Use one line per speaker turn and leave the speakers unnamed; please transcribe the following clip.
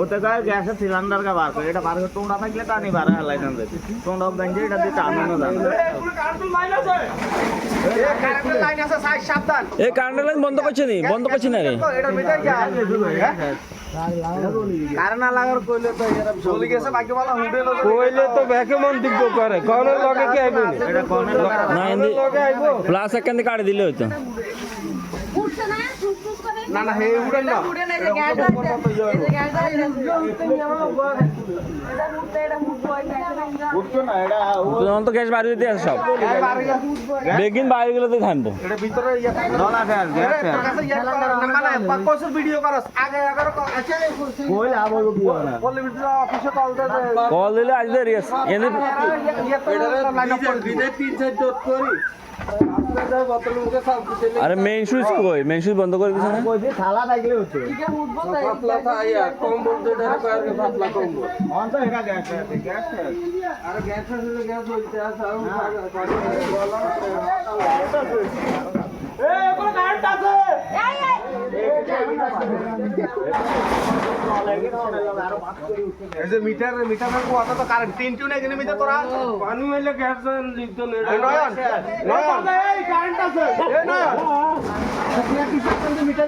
ওতে কয় গ্যাসের সিলিন্ডার কা বার করে এটা বার করে তোমরা থাকলে টানি বার হেলাই না দেবে তোমরা গঞ্জে এটা দিয়ে টানানো যাবে
এই কারেন্টের লাইন বন্ধ করছে নি বন্ধ করছে না রে
কারণ লাগার কইলে তো এরা চলে গেছে বাকি বলা হুডে
কইলে তো ব্যাকে মন দিব্য করে কোনের লগে কি আইবো নি
এটা কোনে
না এন্দি
লগে আইবো
প্লাস এখান থেকে কাটে দিলে হইতো
উঠছে না টুকটুক করে
না না হে উড়েন না
উড়ে না যে গ্যাস আছে এই যে গ্যাস আছে এটা মুড়তে হয়
উঠছো না এটা
তখন তো গ্যাস বাড়ি দিতে আছে সব বেগিন বাইরে গেলে তো থামতো
এটা ভিতরে ইয়া থাকে
নলা গ্যাস গ্যাস
তোর কাছে ইয়া মানে কসর ভিডিও করস আগে আগে আছে
কই লাভ হইব কি না
বলে ভিডিও অফিসে কল দে
কল দিলে আজ দেরি আছে এনে
বিদে 3-4 ডট করি আপনি যা বোতল মুখে সাফ দিতে
আরে মেইন সুইচ কই মেইন সুইচ বন্ধ করে দিছ না
কইছি থালা থাকলে হচ্ছে
ঠিক আছে উঠবো
পাতলা থাইয়া কম্বল দে ধরে পারকে পাতলা কম্বল
অন তো এটা গ্যাস আছে গ্যাস
আর গ্যাস হলে গ্যাস হইতে আছে আর এই যে মিটারের কথা তো কারেন্ট 3 টিউন এখানে মিটার তোরা পানি হইলে গ্যাস লিখত না নয়ন নয়ন এই কারেন্ট আছে এই নয়ন আপনি কি মিটার